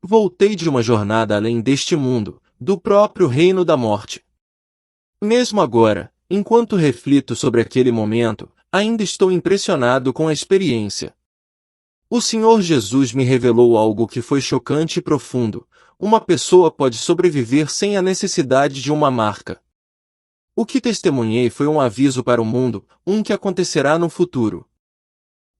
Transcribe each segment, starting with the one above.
Voltei de uma jornada além deste mundo, do próprio reino da morte. Mesmo agora, enquanto reflito sobre aquele momento, ainda estou impressionado com a experiência. O Senhor Jesus me revelou algo que foi chocante e profundo. Uma pessoa pode sobreviver sem a necessidade de uma marca. O que testemunhei foi um aviso para o mundo, um que acontecerá no futuro.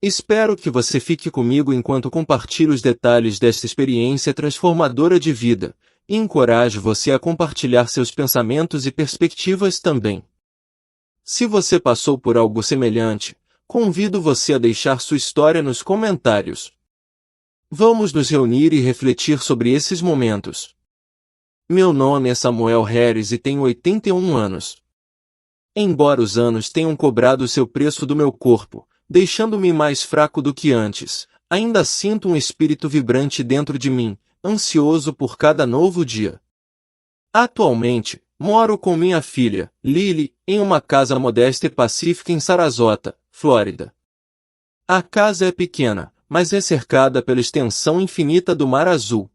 Espero que você fique comigo enquanto compartilho os detalhes desta experiência transformadora de vida, e encorajo você a compartilhar seus pensamentos e perspectivas também. Se você passou por algo semelhante, convido você a deixar sua história nos comentários. Vamos nos reunir e refletir sobre esses momentos. Meu nome é Samuel Harris e tenho 81 anos. Embora os anos tenham cobrado seu preço do meu corpo, deixando-me mais fraco do que antes, ainda sinto um espírito vibrante dentro de mim, ansioso por cada novo dia. Atualmente, moro com minha filha, Lily, em uma casa modesta e pacífica em Sarasota, Flórida. A casa é pequena, mas é cercada pela extensão infinita do Mar Azul.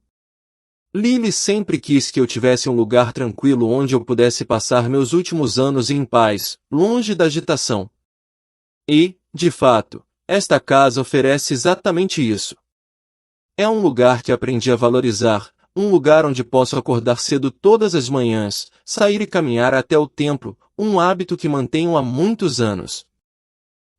Lily sempre quis que eu tivesse um lugar tranquilo onde eu pudesse passar meus últimos anos em paz, longe da agitação. E, de fato, esta casa oferece exatamente isso. É um lugar que aprendi a valorizar, um lugar onde posso acordar cedo todas as manhãs, sair e caminhar até o templo, um hábito que mantenho há muitos anos.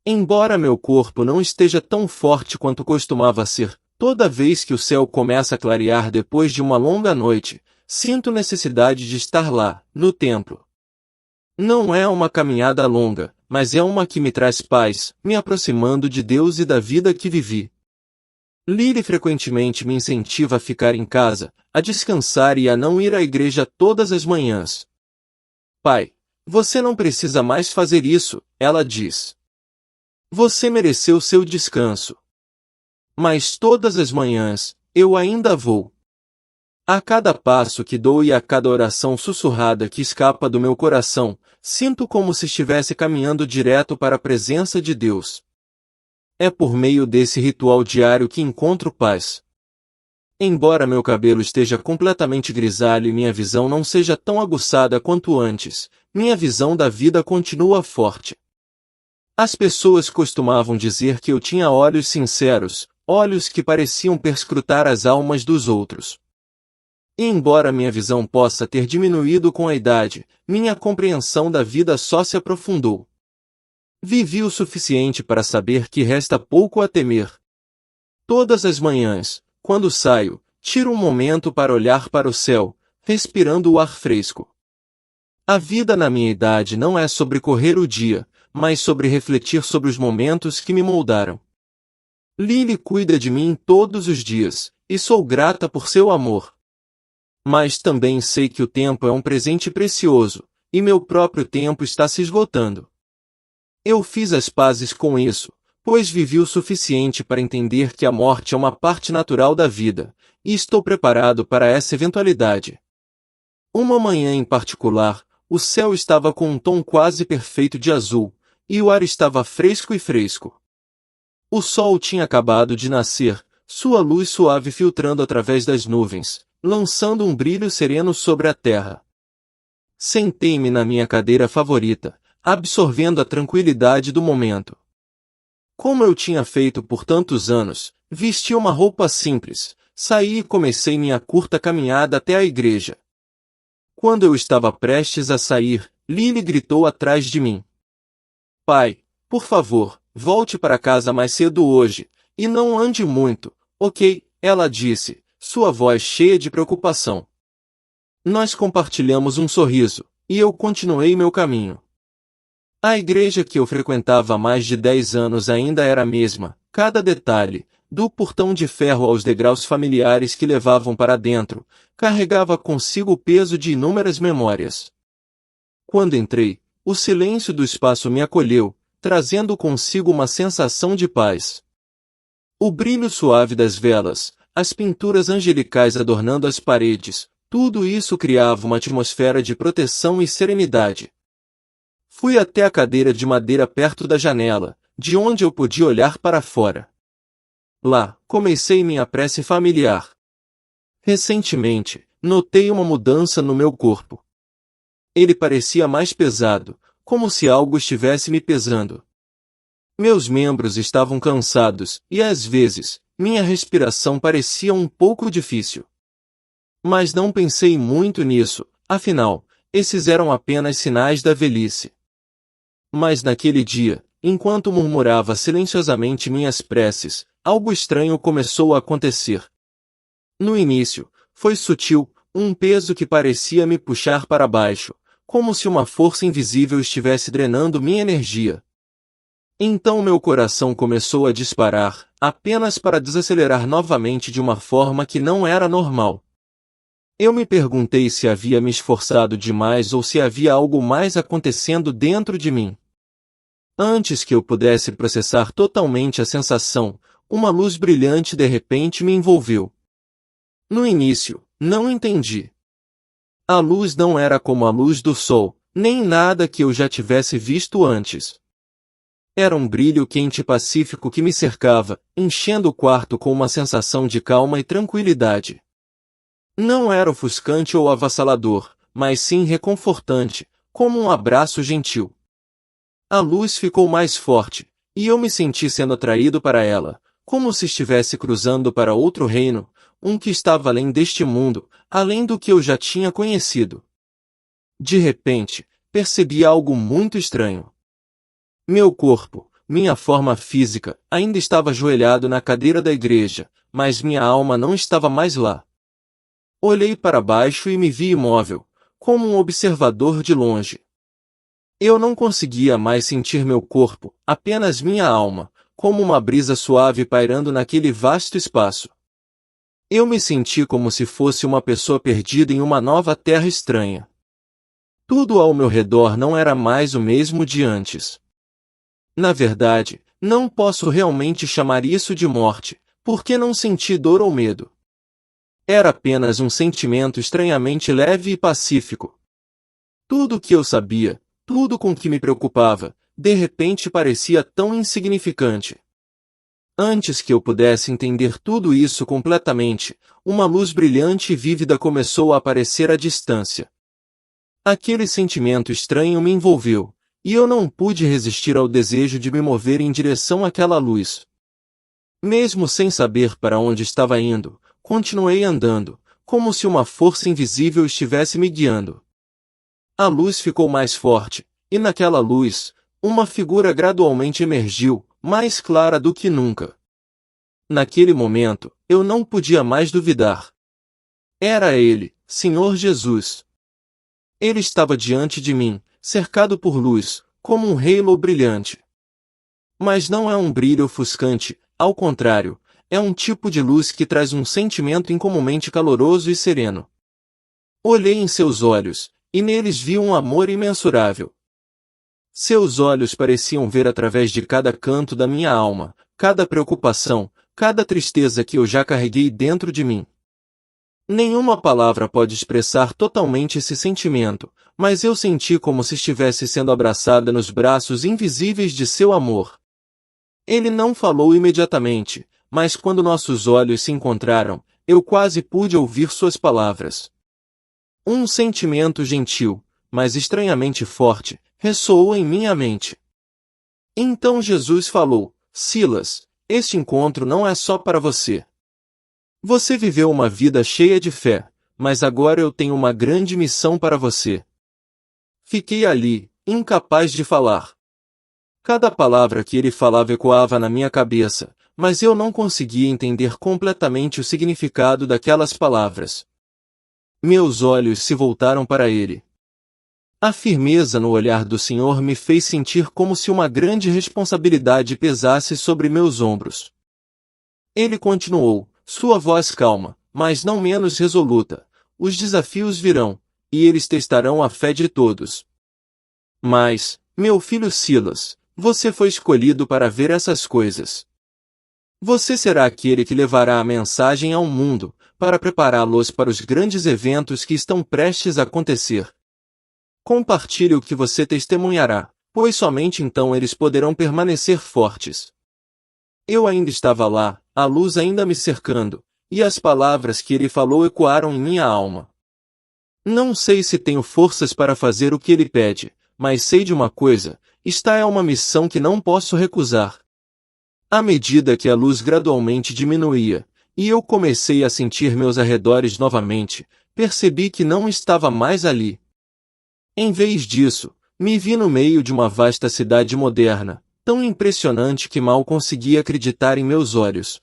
Embora meu corpo não esteja tão forte quanto costumava ser, toda vez que o céu começa a clarear depois de uma longa noite, sinto necessidade de estar lá, no templo. Não é uma caminhada longa, mas é uma que me traz paz, me aproximando de Deus e da vida que vivi. Lily frequentemente me incentiva a ficar em casa, a descansar e a não ir à igreja todas as manhãs. Pai, você não precisa mais fazer isso, ela diz. Você mereceu seu descanso. Mas todas as manhãs, eu ainda vou. A cada passo que dou e a cada oração sussurrada que escapa do meu coração, sinto como se estivesse caminhando direto para a presença de Deus. É por meio desse ritual diário que encontro paz. Embora meu cabelo esteja completamente grisalho e minha visão não seja tão aguçada quanto antes, minha visão da vida continua forte. As pessoas costumavam dizer que eu tinha olhos sinceros, olhos que pareciam perscrutar as almas dos outros. E embora minha visão possa ter diminuído com a idade, minha compreensão da vida só se aprofundou. Vivi o suficiente para saber que resta pouco a temer. Todas as manhãs, quando saio, tiro um momento para olhar para o céu, respirando o ar fresco. A vida na minha idade não é sobre correr o dia, mas sobre refletir sobre os momentos que me moldaram. Lily cuida de mim todos os dias, e sou grata por seu amor. Mas também sei que o tempo é um presente precioso, e meu próprio tempo está se esgotando. Eu fiz as pazes com isso, pois vivi o suficiente para entender que a morte é uma parte natural da vida, e estou preparado para essa eventualidade. Uma manhã em particular, o céu estava com um tom quase perfeito de azul, e o ar estava fresco e fresco. O sol tinha acabado de nascer, sua luz suave filtrando através das nuvens, lançando um brilho sereno sobre a terra. Sentei-me na minha cadeira favorita, absorvendo a tranquilidade do momento. Como eu tinha feito por tantos anos, vesti uma roupa simples, saí e comecei minha curta caminhada até a igreja. Quando eu estava prestes a sair, Lily gritou atrás de mim. Pai, por favor, volte para casa mais cedo hoje, e não ande muito, ok? Ela disse, sua voz cheia de preocupação. Nós compartilhamos um sorriso, e eu continuei meu caminho. A igreja que eu frequentava há mais de 10 anos ainda era a mesma, cada detalhe, do portão de ferro aos degraus familiares que levavam para dentro, carregava consigo o peso de inúmeras memórias. Quando entrei, o silêncio do espaço me acolheu, trazendo consigo uma sensação de paz. O brilho suave das velas, as pinturas angelicais adornando as paredes, tudo isso criava uma atmosfera de proteção e serenidade. Fui até a cadeira de madeira perto da janela, de onde eu podia olhar para fora. Lá, comecei minha prece familiar. Recentemente, notei uma mudança no meu corpo. Ele parecia mais pesado, como se algo estivesse me pesando. Meus membros estavam cansados e, às vezes, minha respiração parecia um pouco difícil. Mas não pensei muito nisso, afinal, esses eram apenas sinais da velhice. Mas naquele dia, enquanto murmurava silenciosamente minhas preces, algo estranho começou a acontecer. No início, foi sutil, um peso que parecia me puxar para baixo, como se uma força invisível estivesse drenando minha energia. Então meu coração começou a disparar, apenas para desacelerar novamente de uma forma que não era normal. Eu me perguntei se havia me esforçado demais ou se havia algo mais acontecendo dentro de mim. Antes que eu pudesse processar totalmente a sensação, uma luz brilhante de repente me envolveu. No início, não entendi. A luz não era como a luz do sol, nem nada que eu já tivesse visto antes. Era um brilho quente e pacífico que me cercava, enchendo o quarto com uma sensação de calma e tranquilidade. Não era ofuscante ou avassalador, mas sim reconfortante, como um abraço gentil. A luz ficou mais forte, e eu me senti sendo atraído para ela, como se estivesse cruzando para outro reino, um que estava além deste mundo, além do que eu já tinha conhecido. De repente, percebi algo muito estranho. Meu corpo, minha forma física, ainda estava ajoelhado na cadeira da igreja, mas minha alma não estava mais lá. Olhei para baixo e me vi imóvel, como um observador de longe. Eu não conseguia mais sentir meu corpo, apenas minha alma, como uma brisa suave pairando naquele vasto espaço. Eu me senti como se fosse uma pessoa perdida em uma nova terra estranha. Tudo ao meu redor não era mais o mesmo de antes. Na verdade, não posso realmente chamar isso de morte, porque não senti dor ou medo. Era apenas um sentimento estranhamente leve e pacífico. Tudo o que eu sabia, tudo com que me preocupava, de repente parecia tão insignificante. Antes que eu pudesse entender tudo isso completamente, uma luz brilhante e vívida começou a aparecer à distância. Aquele sentimento estranho me envolveu, e eu não pude resistir ao desejo de me mover em direção àquela luz. Mesmo sem saber para onde estava indo, continuei andando, como se uma força invisível estivesse me guiando. A luz ficou mais forte, e naquela luz, uma figura gradualmente emergiu, mais clara do que nunca. Naquele momento, eu não podia mais duvidar. Era ele, Senhor Jesus. Ele estava diante de mim, cercado por luz, como um halo brilhante. Mas não é um brilho ofuscante, ao contrário, é um tipo de luz que traz um sentimento incomumente caloroso e sereno. Olhei em seus olhos, e neles vi um amor imensurável. Seus olhos pareciam ver através de cada canto da minha alma, cada preocupação, cada tristeza que eu já carreguei dentro de mim. Nenhuma palavra pode expressar totalmente esse sentimento, mas eu senti como se estivesse sendo abraçada nos braços invisíveis de seu amor. Ele não falou imediatamente, mas quando nossos olhos se encontraram, eu quase pude ouvir suas palavras. Um sentimento gentil, mas estranhamente forte, ressoou em minha mente. Então Jesus falou: Silas, este encontro não é só para você. Você viveu uma vida cheia de fé, mas agora eu tenho uma grande missão para você. Fiquei ali, incapaz de falar. Cada palavra que ele falava ecoava na minha cabeça, mas eu não conseguia entender completamente o significado daquelas palavras. Meus olhos se voltaram para ele. A firmeza no olhar do Senhor me fez sentir como se uma grande responsabilidade pesasse sobre meus ombros. Ele continuou, sua voz calma, mas não menos resoluta: os desafios virão, e eles testarão a fé de todos. Mas, meu filho Silas, você foi escolhido para ver essas coisas. Você será aquele que levará a mensagem ao mundo, para prepará-los para os grandes eventos que estão prestes a acontecer. Compartilhe o que você testemunhará, pois somente então eles poderão permanecer fortes. Eu ainda estava lá, a luz ainda me cercando, e as palavras que ele falou ecoaram em minha alma. Não sei se tenho forças para fazer o que ele pede, mas sei de uma coisa, esta é uma missão que não posso recusar. À medida que a luz gradualmente diminuía, e eu comecei a sentir meus arredores novamente, percebi que não estava mais ali. Em vez disso, me vi no meio de uma vasta cidade moderna, tão impressionante que mal conseguia acreditar em meus olhos.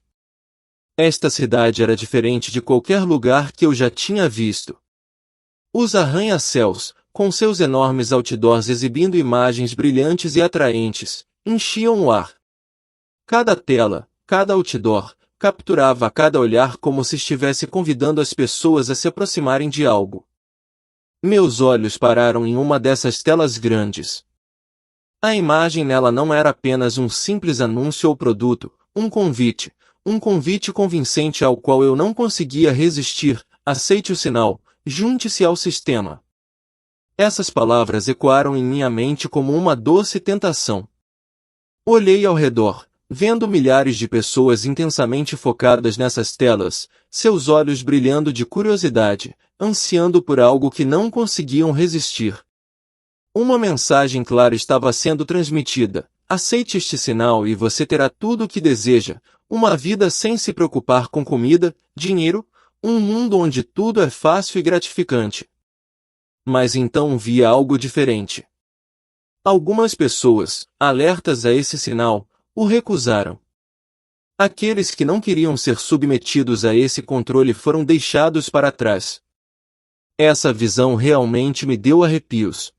Esta cidade era diferente de qualquer lugar que eu já tinha visto. Os arranha-céus, com seus enormes outdoors exibindo imagens brilhantes e atraentes, enchiam o ar. Cada tela, cada outdoor, capturava a cada olhar como se estivesse convidando as pessoas a se aproximarem de algo. Meus olhos pararam em uma dessas telas grandes. A imagem nela não era apenas um simples anúncio ou produto, um convite convincente ao qual eu não conseguia resistir. Aceite o sinal, junte-se ao sistema. Essas palavras ecoaram em minha mente como uma doce tentação. Olhei ao redor, vendo milhares de pessoas intensamente focadas nessas telas, seus olhos brilhando de curiosidade, ansiando por algo que não conseguiam resistir. Uma mensagem clara estava sendo transmitida: aceite este sinal e você terá tudo o que deseja, uma vida sem se preocupar com comida, dinheiro, um mundo onde tudo é fácil e gratificante. Mas então vi algo diferente. Algumas pessoas, alertas a esse sinal, o recusaram. Aqueles que não queriam ser submetidos a esse controle foram deixados para trás. Essa visão realmente me deu arrepios.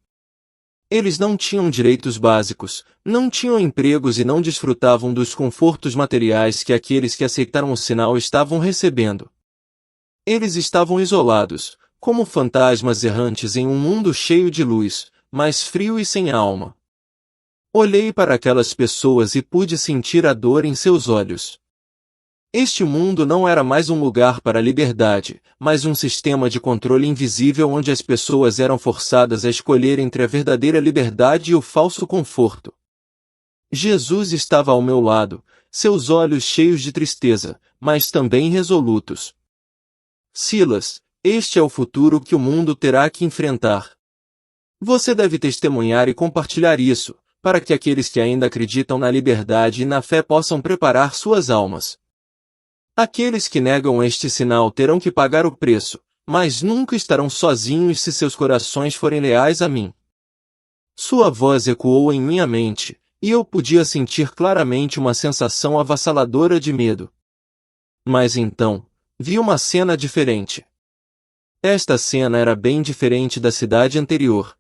Eles não tinham direitos básicos, não tinham empregos e não desfrutavam dos confortos materiais que aqueles que aceitaram o sinal estavam recebendo. Eles estavam isolados, como fantasmas errantes em um mundo cheio de luz, mas frio e sem alma. Olhei para aquelas pessoas e pude sentir a dor em seus olhos. Este mundo não era mais um lugar para a liberdade, mas um sistema de controle invisível onde as pessoas eram forçadas a escolher entre a verdadeira liberdade e o falso conforto. Jesus estava ao meu lado, seus olhos cheios de tristeza, mas também resolutos. Silas, este é o futuro que o mundo terá que enfrentar. Você deve testemunhar e compartilhar isso, para que aqueles que ainda acreditam na liberdade e na fé possam preparar suas almas. Aqueles que negam este sinal terão que pagar o preço, mas nunca estarão sozinhos se seus corações forem leais a mim. Sua voz ecoou em minha mente, e eu podia sentir claramente uma sensação avassaladora de medo. Mas então, vi uma cena diferente. Esta cena era bem diferente da cidade anterior.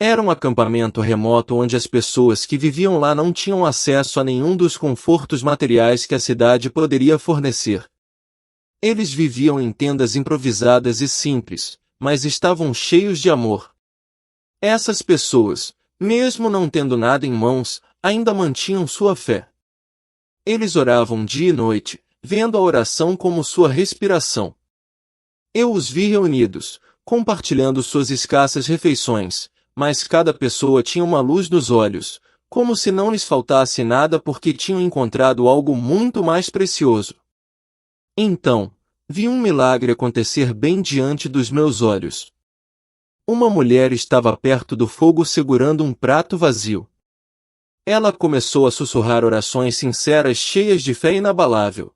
Era um acampamento remoto onde as pessoas que viviam lá não tinham acesso a nenhum dos confortos materiais que a cidade poderia fornecer. Eles viviam em tendas improvisadas e simples, mas estavam cheios de amor. Essas pessoas, mesmo não tendo nada em mãos, ainda mantinham sua fé. Eles oravam dia e noite, vendo a oração como sua respiração. Eu os vi reunidos, compartilhando suas escassas refeições, mas cada pessoa tinha uma luz nos olhos, como se não lhes faltasse nada porque tinham encontrado algo muito mais precioso. Então, vi um milagre acontecer bem diante dos meus olhos. Uma mulher estava perto do fogo segurando um prato vazio. Ela começou a sussurrar orações sinceras cheias de fé inabalável.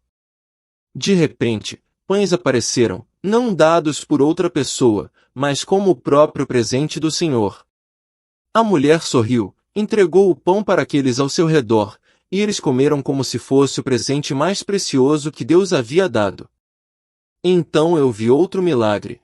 De repente, pães apareceram, não dados por outra pessoa, mas como o próprio presente do Senhor. A mulher sorriu, entregou o pão para aqueles ao seu redor, e eles comeram como se fosse o presente mais precioso que Deus havia dado. Então eu vi outro milagre.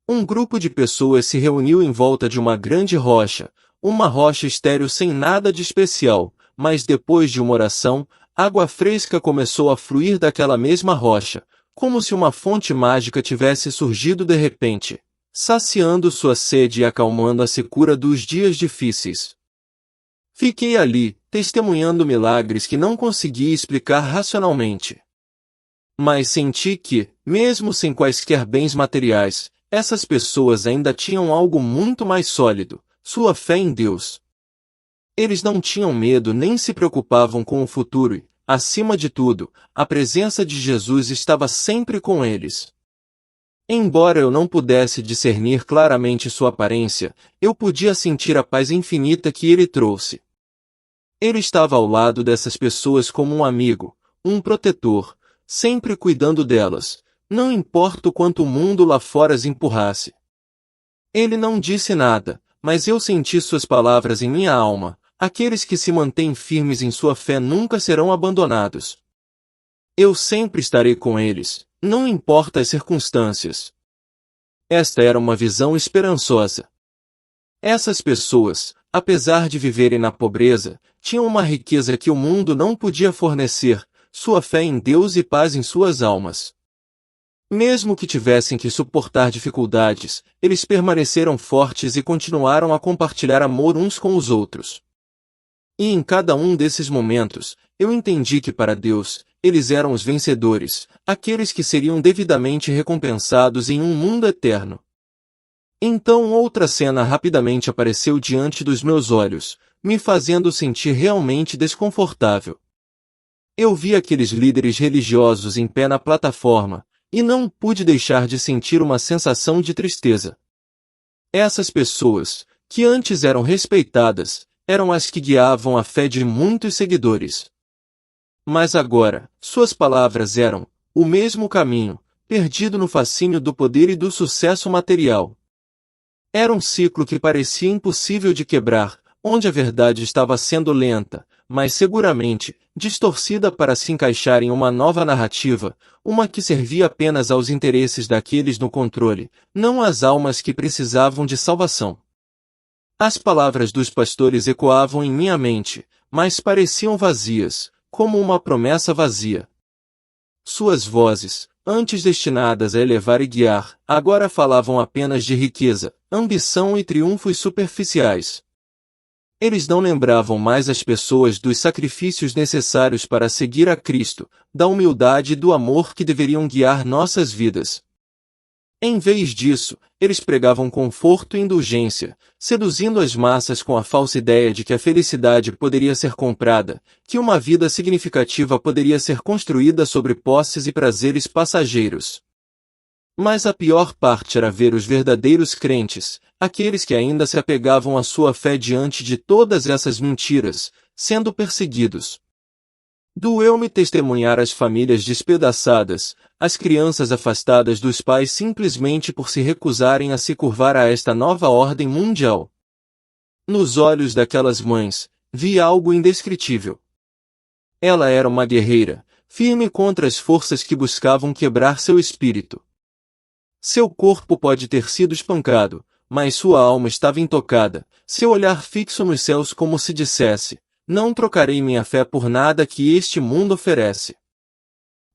Um grupo de pessoas se reuniu em volta de uma grande rocha, uma rocha estéril sem nada de especial, mas depois de uma oração, água fresca começou a fluir daquela mesma rocha, como se uma fonte mágica tivesse surgido de repente, saciando sua sede e acalmando a secura dos dias difíceis. Fiquei ali, testemunhando milagres que não conseguia explicar racionalmente. Mas senti que, mesmo sem quaisquer bens materiais, essas pessoas ainda tinham algo muito mais sólido, sua fé em Deus. Eles não tinham medo nem se preocupavam com o futuro e, acima de tudo, a presença de Jesus estava sempre com eles. Embora eu não pudesse discernir claramente sua aparência, eu podia sentir a paz infinita que ele trouxe. Ele estava ao lado dessas pessoas como um amigo, um protetor, sempre cuidando delas, não importa o quanto o mundo lá fora as empurrasse. Ele não disse nada, mas eu senti suas palavras em minha alma: aqueles que se mantêm firmes em sua fé nunca serão abandonados. Eu sempre estarei com eles, não importa as circunstâncias. Esta era uma visão esperançosa. Essas pessoas, apesar de viverem na pobreza, tinham uma riqueza que o mundo não podia fornecer: sua fé em Deus e paz em suas almas. Mesmo que tivessem que suportar dificuldades, eles permaneceram fortes e continuaram a compartilhar amor uns com os outros. E em cada um desses momentos, eu entendi que para Deus, eles eram os vencedores, aqueles que seriam devidamente recompensados em um mundo eterno. Então outra cena rapidamente apareceu diante dos meus olhos, me fazendo sentir realmente desconfortável. Eu vi aqueles líderes religiosos em pé na plataforma, e não pude deixar de sentir uma sensação de tristeza. Essas pessoas, que antes eram respeitadas, eram as que guiavam a fé de muitos seguidores. Mas agora, suas palavras eram o mesmo caminho, perdido no fascínio do poder e do sucesso material. Era um ciclo que parecia impossível de quebrar, onde a verdade estava sendo lenta, mas seguramente, distorcida para se encaixar em uma nova narrativa, uma que servia apenas aos interesses daqueles no controle, não às almas que precisavam de salvação. As palavras dos pastores ecoavam em minha mente, mas pareciam vazias, como uma promessa vazia. Suas vozes, antes destinadas a elevar e guiar, agora falavam apenas de riqueza, ambição e triunfos superficiais. Eles não lembravam mais as pessoas dos sacrifícios necessários para seguir a Cristo, da humildade e do amor que deveriam guiar nossas vidas. Em vez disso, eles pregavam conforto e indulgência, seduzindo as massas com a falsa ideia de que a felicidade poderia ser comprada, que uma vida significativa poderia ser construída sobre posses e prazeres passageiros. Mas a pior parte era ver os verdadeiros crentes, aqueles que ainda se apegavam à sua fé diante de todas essas mentiras, sendo perseguidos. Doeu-me testemunhar as famílias despedaçadas, as crianças afastadas dos pais simplesmente por se recusarem a se curvar a esta nova ordem mundial. Nos olhos daquelas mães, vi algo indescritível. Ela era uma guerreira, firme contra as forças que buscavam quebrar seu espírito. Seu corpo pode ter sido espancado, mas sua alma estava intocada, seu olhar fixo nos céus como se dissesse: não trocarei minha fé por nada que este mundo oferece.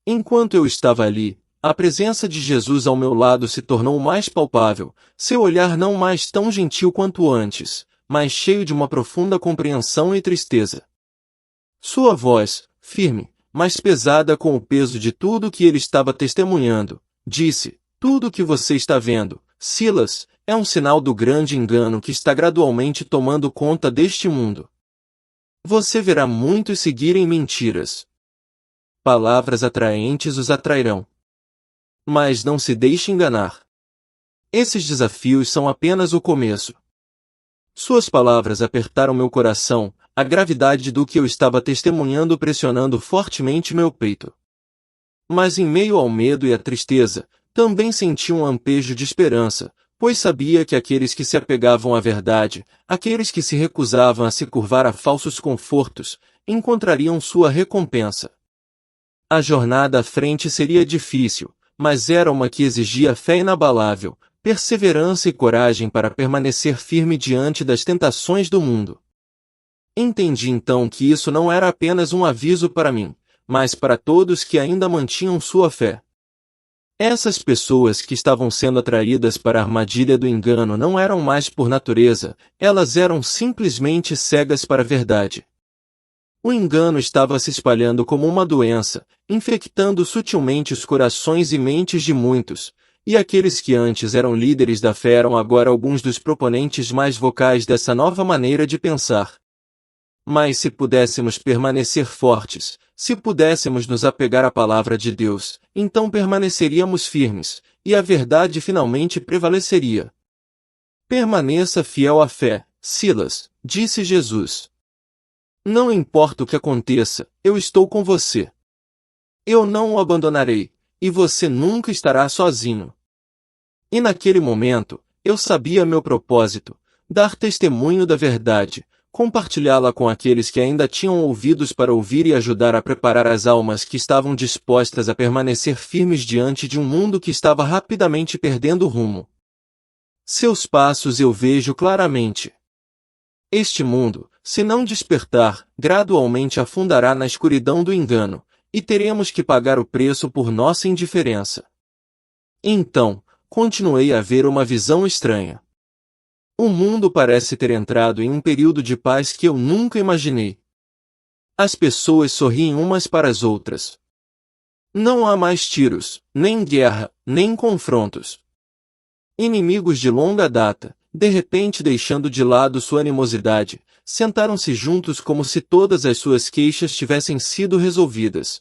Enquanto eu estava ali, a presença de Jesus ao meu lado se tornou mais palpável, seu olhar não mais tão gentil quanto antes, mas cheio de uma profunda compreensão e tristeza. Sua voz, firme, mas pesada com o peso de tudo que ele estava testemunhando, disse: tudo o que você está vendo, Silas, é um sinal do grande engano que está gradualmente tomando conta deste mundo. Você verá muitos seguirem mentiras. Palavras atraentes os atrairão. Mas não se deixe enganar. Esses desafios são apenas o começo. Suas palavras apertaram meu coração, a gravidade do que eu estava testemunhando pressionando fortemente meu peito. Mas em meio ao medo e à tristeza, também senti um lampejo de esperança, pois sabia que aqueles que se apegavam à verdade, aqueles que se recusavam a se curvar a falsos confortos, encontrariam sua recompensa. A jornada à frente seria difícil, mas era uma que exigia fé inabalável, perseverança e coragem para permanecer firme diante das tentações do mundo. Entendi então que isso não era apenas um aviso para mim, mas para todos que ainda mantinham sua fé. Essas pessoas que estavam sendo atraídas para a armadilha do engano não eram mais por natureza, elas eram simplesmente cegas para a verdade. O engano estava se espalhando como uma doença, infectando sutilmente os corações e mentes de muitos, e aqueles que antes eram líderes da fé eram agora alguns dos proponentes mais vocais dessa nova maneira de pensar. Mas se pudéssemos permanecer fortes, se pudéssemos nos apegar à palavra de Deus, então permaneceríamos firmes, e a verdade finalmente prevaleceria. Permaneça fiel à fé, Silas, disse Jesus. Não importa o que aconteça, eu estou com você. Eu não o abandonarei, e você nunca estará sozinho. E naquele momento, eu sabia meu propósito, dar testemunho da verdade, compartilhá-la com aqueles que ainda tinham ouvidos para ouvir e ajudar a preparar as almas que estavam dispostas a permanecer firmes diante de um mundo que estava rapidamente perdendo o rumo. Seus passos eu vejo claramente. Este mundo, se não despertar, gradualmente afundará na escuridão do engano, e teremos que pagar o preço por nossa indiferença. Então, continuei a ver uma visão estranha. O mundo parece ter entrado em um período de paz que eu nunca imaginei. As pessoas sorriem umas para as outras. Não há mais tiros, nem guerra, nem confrontos. Inimigos de longa data, de repente deixando de lado sua animosidade, sentaram-se juntos como se todas as suas queixas tivessem sido resolvidas.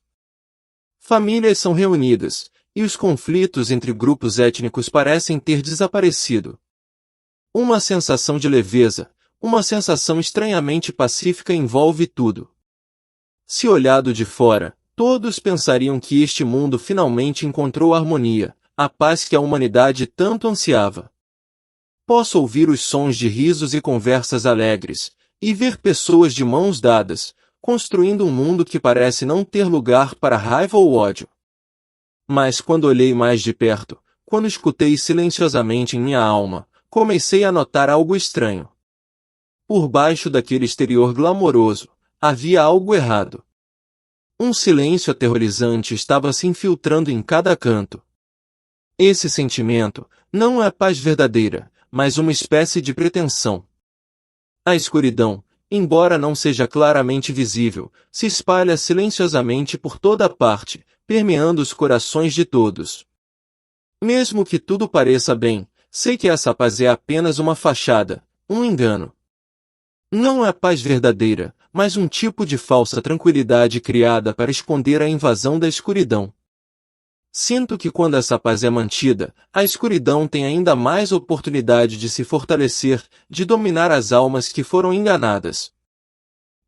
Famílias são reunidas, e os conflitos entre grupos étnicos parecem ter desaparecido. Uma sensação de leveza, uma sensação estranhamente pacífica envolve tudo. Se olhado de fora, todos pensariam que este mundo finalmente encontrou harmonia, a paz que a humanidade tanto ansiava. Posso ouvir os sons de risos e conversas alegres, e ver pessoas de mãos dadas, construindo um mundo que parece não ter lugar para raiva ou ódio. Mas quando olhei mais de perto, quando escutei silenciosamente em minha alma, comecei a notar algo estranho. Por baixo daquele exterior glamouroso, havia algo errado. Um silêncio aterrorizante estava se infiltrando em cada canto. Esse sentimento não é paz verdadeira, mas uma espécie de pretensão. A escuridão, embora não seja claramente visível, se espalha silenciosamente por toda parte, permeando os corações de todos. Mesmo que tudo pareça bem, sei que essa paz é apenas uma fachada, um engano. Não é paz verdadeira, mas um tipo de falsa tranquilidade criada para esconder a invasão da escuridão. Sinto que quando essa paz é mantida, a escuridão tem ainda mais oportunidade de se fortalecer, de dominar as almas que foram enganadas.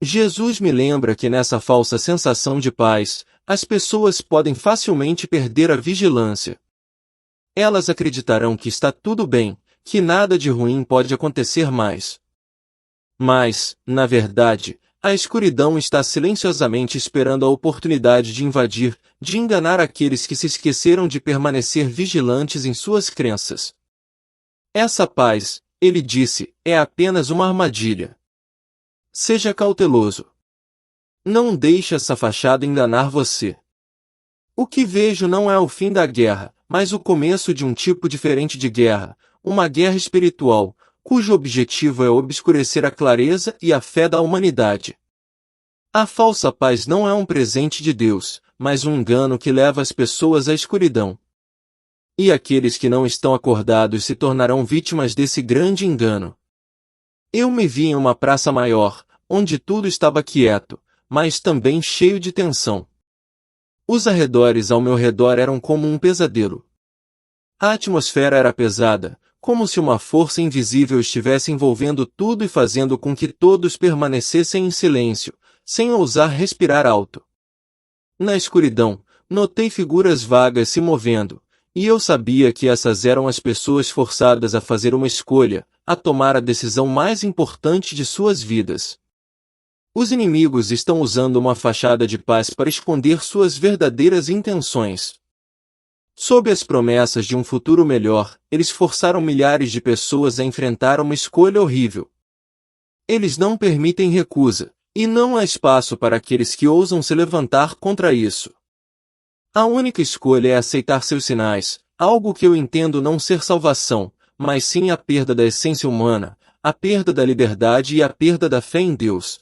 Jesus me lembra que nessa falsa sensação de paz, as pessoas podem facilmente perder a vigilância. Elas acreditarão que está tudo bem, que nada de ruim pode acontecer mais. Mas, na verdade, a escuridão está silenciosamente esperando a oportunidade de invadir, de enganar aqueles que se esqueceram de permanecer vigilantes em suas crenças. Essa paz, ele disse, é apenas uma armadilha. Seja cauteloso. Não deixe essa fachada enganar você. O que vejo não é o fim da guerra, mas o começo de um tipo diferente de guerra, uma guerra espiritual, cujo objetivo é obscurecer a clareza e a fé da humanidade. A falsa paz não é um presente de Deus, mas um engano que leva as pessoas à escuridão. E aqueles que não estão acordados se tornarão vítimas desse grande engano. Eu me vi em uma praça maior, onde tudo estava quieto, mas também cheio de tensão. Os arredores ao meu redor eram como um pesadelo. A atmosfera era pesada, como se uma força invisível estivesse envolvendo tudo e fazendo com que todos permanecessem em silêncio, sem ousar respirar alto. Na escuridão, notei figuras vagas se movendo, e eu sabia que essas eram as pessoas forçadas a fazer uma escolha, a tomar a decisão mais importante de suas vidas. Os inimigos estão usando uma fachada de paz para esconder suas verdadeiras intenções. Sob as promessas de um futuro melhor, eles forçaram milhares de pessoas a enfrentar uma escolha horrível. Eles não permitem recusa, e não há espaço para aqueles que ousam se levantar contra isso. A única escolha é aceitar seus sinais, algo que eu entendo não ser salvação, mas sim a perda da essência humana, a perda da liberdade e a perda da fé em Deus.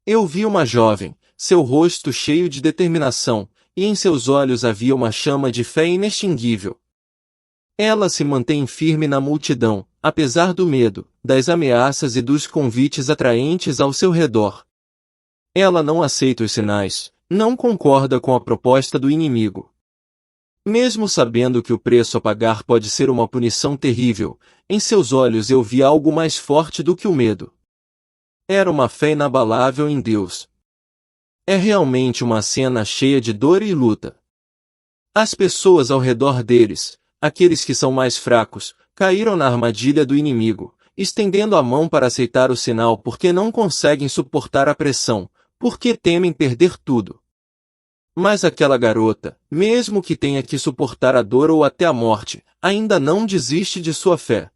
Eu vi uma jovem, seu rosto cheio de determinação, e em seus olhos havia uma chama de fé inextinguível. Ela se mantém firme na multidão, apesar do medo, das ameaças e dos convites atraentes ao seu redor. Ela não aceita os sinais, não concorda com a proposta do inimigo. Mesmo sabendo que o preço a pagar pode ser uma punição terrível, em seus olhos eu vi algo mais forte do que o medo. Era uma fé inabalável em Deus. É realmente uma cena cheia de dor e luta. As pessoas ao redor deles, aqueles que são mais fracos, caíram na armadilha do inimigo, estendendo a mão para aceitar o sinal porque não conseguem suportar a pressão, porque temem perder tudo. Mas aquela garota, mesmo que tenha que suportar a dor ou até a morte, ainda não desiste de sua fé.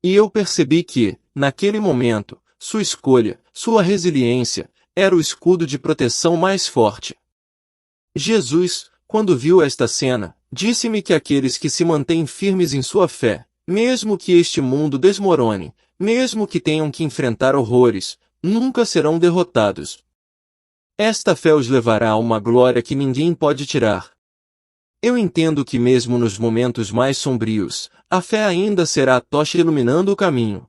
E eu percebi que, naquele momento, sua escolha, sua resiliência, era o escudo de proteção mais forte. Jesus, quando viu esta cena, disse-me que aqueles que se mantêm firmes em sua fé, mesmo que este mundo desmorone, mesmo que tenham que enfrentar horrores, nunca serão derrotados. Esta fé os levará a uma glória que ninguém pode tirar. Eu entendo que mesmo nos momentos mais sombrios, a fé ainda será a tocha iluminando o caminho.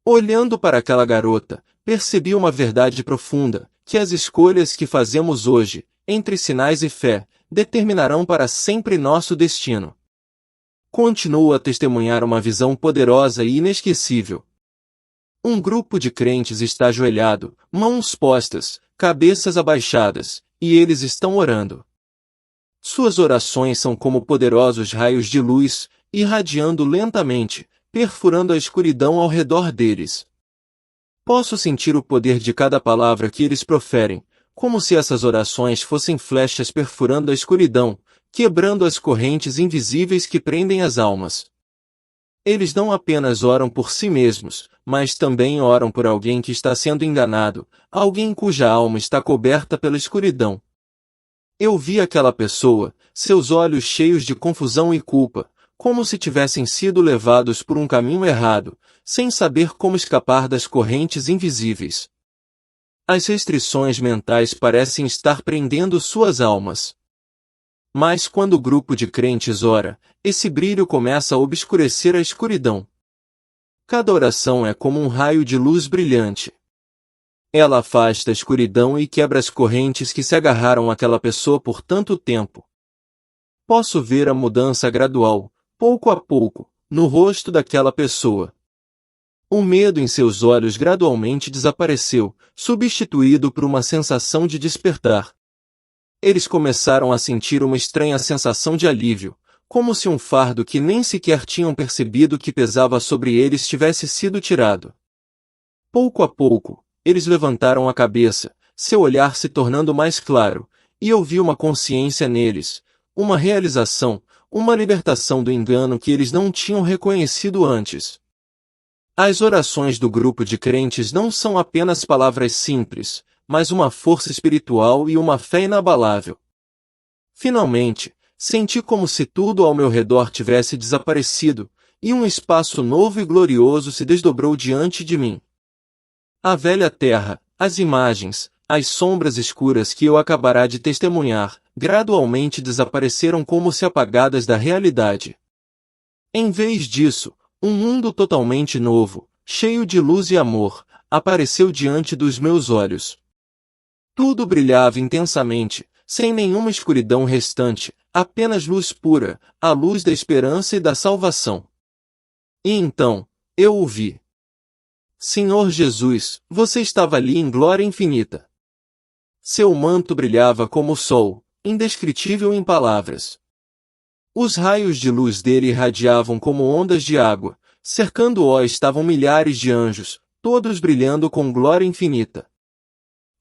Olhando para aquela garota, percebi uma verdade profunda, que as escolhas que fazemos hoje, entre sinais e fé, determinarão para sempre nosso destino. Continuo a testemunhar uma visão poderosa e inesquecível. Um grupo de crentes está ajoelhado, mãos postas, cabeças abaixadas, e eles estão orando. Suas orações são como poderosos raios de luz, irradiando lentamente, perfurando a escuridão ao redor deles. Posso sentir o poder de cada palavra que eles proferem, como se essas orações fossem flechas perfurando a escuridão, quebrando as correntes invisíveis que prendem as almas. Eles não apenas oram por si mesmos, mas também oram por alguém que está sendo enganado, alguém cuja alma está coberta pela escuridão. Eu vi aquela pessoa, seus olhos cheios de confusão e culpa, como se tivessem sido levados por um caminho errado, sem saber como escapar das correntes invisíveis. As restrições mentais parecem estar prendendo suas almas. Mas quando o grupo de crentes ora, esse brilho começa a obscurecer a escuridão. Cada oração é como um raio de luz brilhante. Ela afasta a escuridão e quebra as correntes que se agarraram àquela pessoa por tanto tempo. Posso ver a mudança gradual, pouco a pouco, no rosto daquela pessoa. O medo em seus olhos gradualmente desapareceu, substituído por uma sensação de despertar. Eles começaram a sentir uma estranha sensação de alívio, como se um fardo que nem sequer tinham percebido que pesava sobre eles tivesse sido tirado. Pouco a pouco, eles levantaram a cabeça, seu olhar se tornando mais claro, e eu vi uma consciência neles, uma realização, uma libertação do engano que eles não tinham reconhecido antes. As orações do grupo de crentes não são apenas palavras simples, mas uma força espiritual e uma fé inabalável. Finalmente, senti como se tudo ao meu redor tivesse desaparecido, e um espaço novo e glorioso se desdobrou diante de mim. A velha terra, as imagens, as sombras escuras que eu acabará de testemunhar, gradualmente desapareceram como se apagadas da realidade. Em vez disso, um mundo totalmente novo, cheio de luz e amor, apareceu diante dos meus olhos. Tudo brilhava intensamente, sem nenhuma escuridão restante, apenas luz pura, a luz da esperança e da salvação. E então, eu o vi. Senhor Jesus, você estava ali em glória infinita. Seu manto brilhava como o sol, indescritível em palavras. Os raios de luz dele irradiavam como ondas de água, cercando-o estavam milhares de anjos, todos brilhando com glória infinita.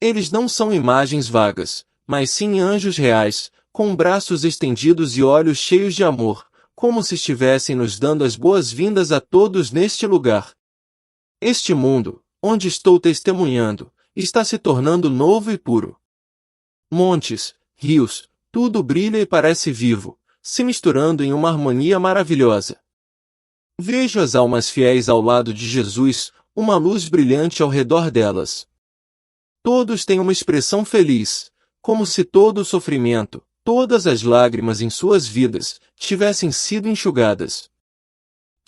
Eles não são imagens vagas, mas sim anjos reais, com braços estendidos e olhos cheios de amor, como se estivessem nos dando as boas-vindas a todos neste lugar. Este mundo, onde estou testemunhando, está se tornando novo e puro. Montes, rios, tudo brilha e parece vivo, se misturando em uma harmonia maravilhosa. Vejo as almas fiéis ao lado de Jesus, uma luz brilhante ao redor delas. Todos têm uma expressão feliz, como se todo o sofrimento, todas as lágrimas em suas vidas, tivessem sido enxugadas.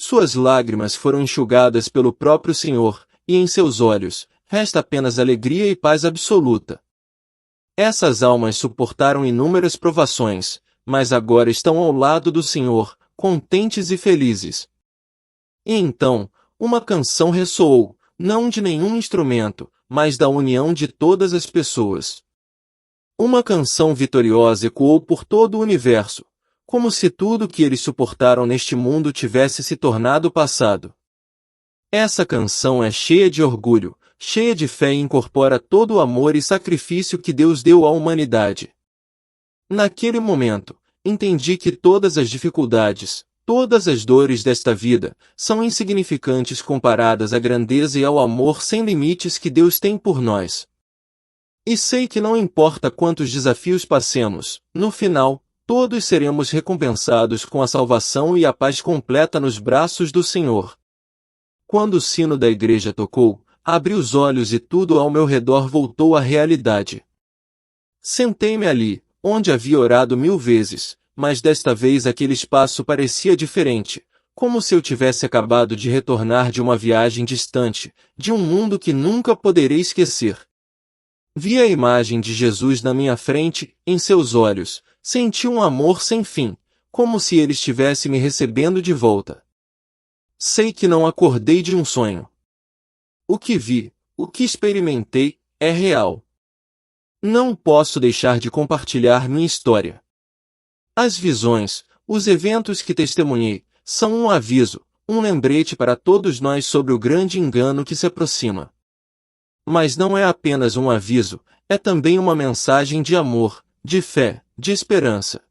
Suas lágrimas foram enxugadas pelo próprio Senhor, e em seus olhos resta apenas alegria e paz absoluta. Essas almas suportaram inúmeras provações, mas agora estão ao lado do Senhor, contentes e felizes. E então, uma canção ressoou, não de nenhum instrumento, mas da união de todas as pessoas. Uma canção vitoriosa ecoou por todo o universo, como se tudo que eles suportaram neste mundo tivesse se tornado passado. Essa canção é cheia de orgulho, cheia de fé e incorpora todo o amor e sacrifício que Deus deu à humanidade. Naquele momento, entendi que todas as dificuldades, todas as dores desta vida, são insignificantes comparadas à grandeza e ao amor sem limites que Deus tem por nós. E sei que não importa quantos desafios passemos, no final, todos seremos recompensados com a salvação e a paz completa nos braços do Senhor. Quando o sino da igreja tocou, abri os olhos e tudo ao meu redor voltou à realidade. Sentei-me ali, onde havia orado 1000 vezes, mas desta vez aquele espaço parecia diferente, como se eu tivesse acabado de retornar de uma viagem distante, de um mundo que nunca poderei esquecer. Vi a imagem de Jesus na minha frente, em seus olhos, senti um amor sem fim, como se ele estivesse me recebendo de volta. Sei que não acordei de um sonho. O que vi, o que experimentei, é real. Não posso deixar de compartilhar minha história. As visões, os eventos que testemunhei, são um aviso, um lembrete para todos nós sobre o grande engano que se aproxima. Mas não é apenas um aviso, é também uma mensagem de amor, de fé, de esperança.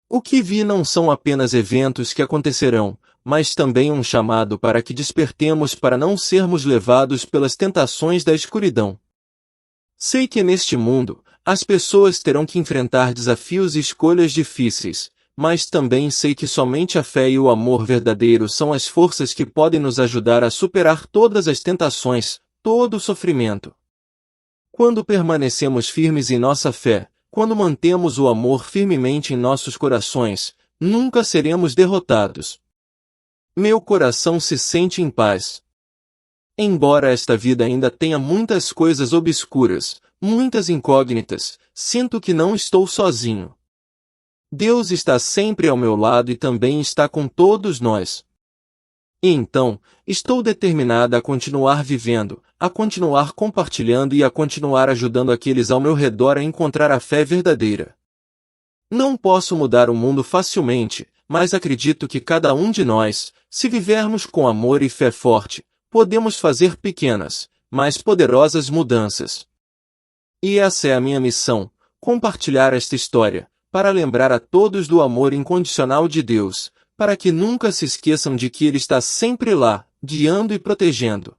O que vi não são apenas eventos que acontecerão, mas também um chamado para que despertemos para não sermos levados pelas tentações da escuridão. Sei que neste mundo, as pessoas terão que enfrentar desafios e escolhas difíceis, mas também sei que somente a fé e o amor verdadeiro são as forças que podem nos ajudar a superar todas as tentações, todo o sofrimento. Quando permanecemos firmes em nossa fé, quando mantemos o amor firmemente em nossos corações, nunca seremos derrotados. Meu coração se sente em paz. Embora esta vida ainda tenha muitas coisas obscuras, muitas incógnitas, sinto que não estou sozinho. Deus está sempre ao meu lado e também está com todos nós. E então, estou determinada a continuar vivendo, a continuar compartilhando e a continuar ajudando aqueles ao meu redor a encontrar a fé verdadeira. Não posso mudar o mundo facilmente, mas acredito que cada um de nós, se vivermos com amor e fé forte, podemos fazer pequenas, mas poderosas mudanças. E essa é a minha missão, compartilhar esta história, para lembrar a todos do amor incondicional de Deus, para que nunca se esqueçam de que Ele está sempre lá, guiando e protegendo.